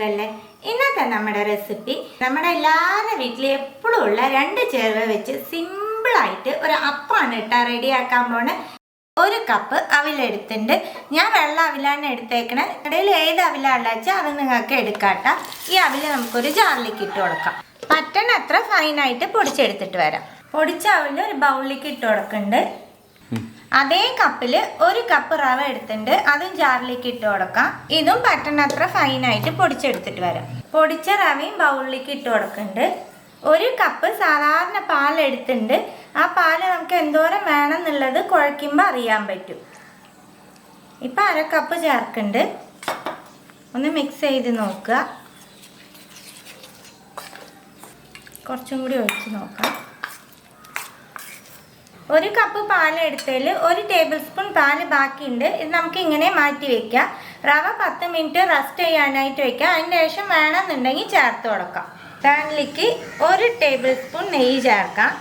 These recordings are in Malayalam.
സുഖല്ലേ? ഇന്നത്തെ നമ്മുടെ റെസിപ്പി നമ്മുടെ എല്ലാവരുടെ വീട്ടിൽ എപ്പോഴും ഉള്ള 2 ചേരുവ വെച്ച് സിമ്പിളായിട്ട് ഒരു അപ്പമാണ് റെഡിയാക്കാൻ പോണ. 1 കപ്പ് അവിലെടുത്തിട്ടുണ്ട്. ഞാൻ വെള്ള അവിലാണ് എടുത്തേക്കണേ. ഇടയിൽ ഏത് അവിലാണെന്ന് വെച്ചാൽ അത് നിങ്ങൾക്ക് എടുക്കാട്ട. ഈ അവില് നമുക്കൊരു ജാറിലേക്ക് ഇട്ട് കൊടുക്കാം. പറ്റണത്ര ഫൈനായിട്ട് പൊടിച്ചെടുത്തിട്ട് വരാം. പൊടിച്ച അവില് ഒരു ബൗളിലേക്ക് ഇട്ട് കൊടുക്കുന്നുണ്ട്. അതേ കപ്പിൽ 1 കപ്പ് റവ എടുത്തിട്ടുണ്ട്. അതും ജാറിലേക്ക് ഇട്ട് കൊടുക്കാം. ഇതും പറ്റണത്ര ഫൈനായിട്ട് പൊടിച്ചെടുത്തിട്ട് വരാം. പൊടിച്ച റവയും ബൗളിലേക്ക് ഇട്ട് കൊടുക്കുന്നുണ്ട്. 1 കപ്പ് സാധാരണ പാലെടുത്തിട്ടുണ്ട്. ആ പാല് നമുക്ക് എന്തോരം വേണം എന്നുള്ളത് കുഴയ്ക്കുമ്പോൾ അറിയാൻ പറ്റും. ഇപ്പം 1/2 കപ്പ് ചേർക്കുന്നുണ്ട്. ഒന്ന് മിക്സ് ചെയ്ത് നോക്കുക. കുറച്ചും കൂടി ഒഴിച്ച് നോക്കാം. 1 കപ്പ് പാൽ എടുത്തതിൽ 1 ടേബിൾ സ്പൂൺ പാല് ബാക്കിയുണ്ട്. ഇത് നമുക്ക് ഇങ്ങനെ മാറ്റി വെക്കാം. റവ 10 മിനിറ്റ് റെസ്റ്റ് ചെയ്യാനായിട്ട് വെക്കാം. അതിന് ശേഷം വേണമെന്നുണ്ടെങ്കിൽ ചേർത്ത് കൊടുക്കാം. പാനിലേക്ക് 1 ടേബിൾ സ്പൂൺ നെയ്യ് ചേർക്കാം.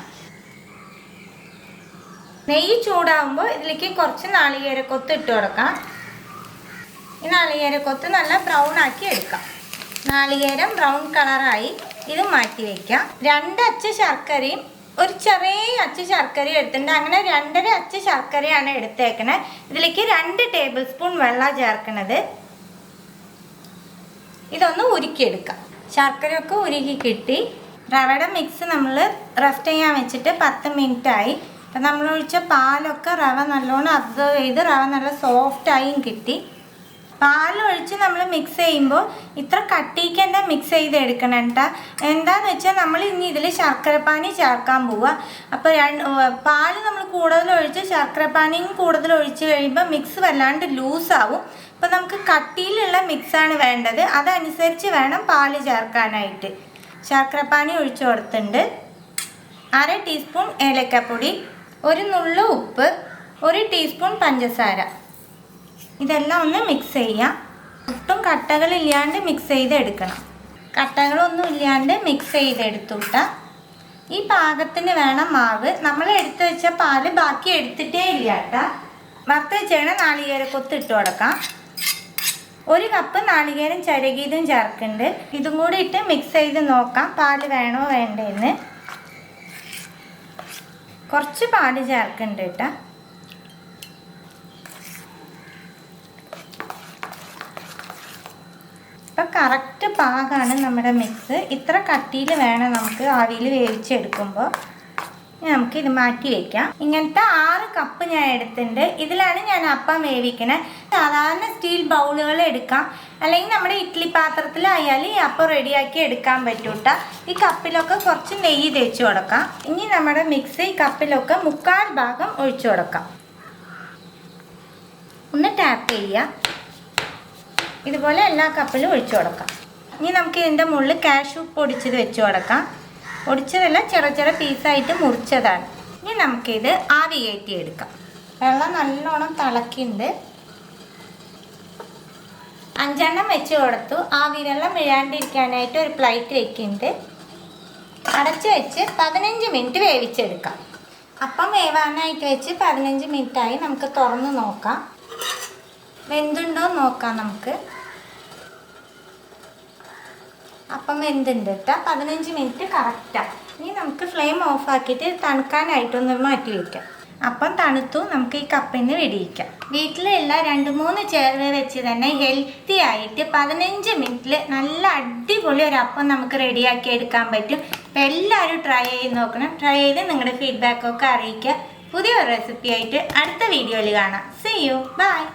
നെയ്യ് ചൂടാകുമ്പോൾ ഇതിലേക്ക് കുറച്ച് നാളികേരക്കൊത്ത് ഇട്ട് കൊടുക്കാം. ഈ നാളികേരക്കൊത്ത് നല്ല ബ്രൗൺ ആക്കി എടുക്കാം. നാളികേരം ബ്രൗൺ കളറായി. ഇത് മാറ്റി വയ്ക്കാം. 2 അച്ച് ശർക്കരയും ഒരു ചെറിയ അച്ച് ശർക്കരയും എടുത്തിട്ടുണ്ട്. അങ്ങനെ 2.5 അച്ച് ശർക്കരയാണ് എടുത്തേക്കണത്. ഇതിലേക്ക് 2 ടേബിൾ സ്പൂൺ വെള്ളം ചേർക്കണത്. ഇതൊന്ന് ഉരുക്കിയെടുക്കാം. ശർക്കരയൊക്കെ ഉരുക്കി കിട്ടി. റവയുടെ മിക്സ് നമ്മൾ റെസ്റ്റ് ചെയ്യാൻ വെച്ചിട്ട് 10 മിനിറ്റ് ആയി. അപ്പം നമ്മൾ ഒഴിച്ച പാലൊക്കെ റവ നല്ലോണം അബ്സർവ് ചെയ്ത് റവ നല്ല സോഫ്റ്റായും കിട്ടി. പാലൊഴിച്ച് നമ്മൾ മിക്സ് ചെയ്യുമ്പോൾ ഇത്ര കട്ടിക്ക് തന്നെ മിക്സ് ചെയ്ത് എടുക്കണം കേട്ടോ. എന്താണെന്ന് വെച്ചാൽ നമ്മൾ ഇനി ഇതിൽ ശർക്കരപ്പാനി ചേർക്കാൻ പോവുക. അപ്പോൾ പാല് നമ്മൾ കൂടുതൽ ഒഴിച്ച് ശർക്കരപ്പാനിയും കൂടുതൽ ഒഴിച്ച് കഴിയുമ്പോൾ മിക്സ് വല്ലാണ്ട് ലൂസാവും. അപ്പോൾ നമുക്ക് കട്ടിയിലുള്ള മിക്സാണ് വേണ്ടത്. അതനുസരിച്ച് വേണം പാല് ചേർക്കാനായിട്ട്. ശർക്കരപ്പാനി ഒഴിച്ച് കൊടുത്തിട്ടുണ്ട്. 1/2 ടീസ്പൂൺ ഏലക്കപ്പൊടി, 1 നുള്ളു ഉപ്പ്, 1 ടീസ്പൂൺ പഞ്ചസാര. ഇതെല്ലാം ഒന്ന് മിക്സ് ചെയ്യാം. ഒട്ടും കട്ടകളില്ലാണ്ട് മിക്സ് ചെയ്തെടുക്കണം. കട്ടകളൊന്നും ഇല്ലാണ്ട് മിക്സ് ചെയ്തെടുത്തുട്ട. ഈ പാകത്തിന് വേണം മാവ്. നമ്മൾ എടുത്തു വെച്ച പാല് ബാക്കി എടുത്തിട്ടേ ഇല്ല കേട്ടോ. വറുത്ത് വെച്ചാൽ നാളികേരക്കൊത്ത് ഇട്ട് കൊടുക്കാം. 1 കപ്പ് നാളികേരം ചിരകിയതും ചേർക്കുന്നുണ്ട്. ഇതും കൂടി ഇട്ട് മിക്സ് ചെയ്ത് നോക്കാം പാല് വേണോ വേണ്ടേന്ന്. കുറച്ച് പാല് ചേർക്കുന്നുണ്ട് കേട്ടോ. ഇപ്പം കറക്റ്റ് പാകമാണ് നമ്മുടെ മിക്സ്. ഇത്ര കട്ടിയിൽ വേണം നമുക്ക് ആവിയിൽ വേവിച്ചെടുക്കുമ്പോൾ. നമുക്ക് ഇത് മാറ്റി വയ്ക്കാം. ഇങ്ങനത്തെ 6 കപ്പ് ഞാൻ എടുത്തിട്ടുണ്ട്. ഇതിലാണ് ഞാൻ അപ്പം വേവിക്കണത്. സാധാരണ സ്റ്റീൽ ബൗളുകൾ എടുക്കാം, അല്ലെങ്കിൽ നമ്മുടെ ഇഡ്ഡലി പാത്രത്തിലായാൽ ഈ അപ്പം റെഡിയാക്കി എടുക്കാൻ പറ്റൂട്ട. ഈ കപ്പിലൊക്കെ കുറച്ച് നെയ്യ് തേച്ച് കൊടുക്കാം. ഇനി നമ്മുടെ മിക്സ് ഈ കപ്പിലൊക്കെ 3/4 ഭാഗം ഒഴിച്ചു കൊടുക്കാം. ഒന്ന് ടാപ്പ് ചെയ്യുക. ഇതുപോലെ എല്ലാ കപ്പിലും ഒഴിച്ചു കൊടുക്കാം. ഇനി നമുക്ക് ഇതിൻ്റെ മുകളിൽ കാഷ്യൂ പൊടിച്ചത് വെച്ച് കൊടുക്കാം. പൊടിച്ചതല്ല, ചെറിയ പീസായിട്ട് മുറിച്ചതാണ്. ഇനി നമുക്കിത് ആവി കയറ്റിയെടുക്കാം. വെള്ളം നല്ലോണം തിളക്കിണ്ട്. 5 എണ്ണം വെച്ച് കൊടുത്തു. ആവിയിലെല്ലാം വീഴാണ്ടിരിക്കാനായിട്ട് ഒരു പ്ലേറ്റ് വെക്കുന്നുണ്ട്. അടച്ച് വെച്ച് 15 മിനിറ്റ് വേവിച്ചെടുക്കാം. അപ്പം വേവാനായിട്ട് വെച്ച് 15 മിനിറ്റായി. നമുക്ക് തുറന്ന് നോക്കാം. വെന്തുണ്ടോ നോക്കാം നമുക്ക്. അപ്പം വെന്തുണ്ട് കേട്ടോ. 15 മിനിറ്റ് കറക്റ്റാണ്. ഇനി നമുക്ക് ഫ്ലെയിം ഓഫാക്കിയിട്ട് തണുക്കാനായിട്ടൊന്ന് മാറ്റി വയ്ക്കാം. അപ്പം തണുത്തു. നമുക്ക് ഈ കപ്പിൽ നിന്ന് വെടിയിക്കാം. വീട്ടിലുള്ള 2-3 ചേർവ വെച്ച് തന്നെ ഹെൽത്തി ആയിട്ട് 15 മിനിറ്റിൽ നല്ല അടിപൊളി ഒരു അപ്പം നമുക്ക് റെഡിയാക്കി എടുക്കാൻ പറ്റും. അപ്പം എല്ലാവരും ട്രൈ ചെയ്ത് നോക്കണം. ട്രൈ ചെയ്ത് നിങ്ങളുടെ ഫീഡ്ബാക്കൊക്കെ അറിയിക്കുക. പുതിയൊരു റെസിപ്പി ആയിട്ട് അടുത്ത വീഡിയോയിൽ കാണാം. See you. Bye.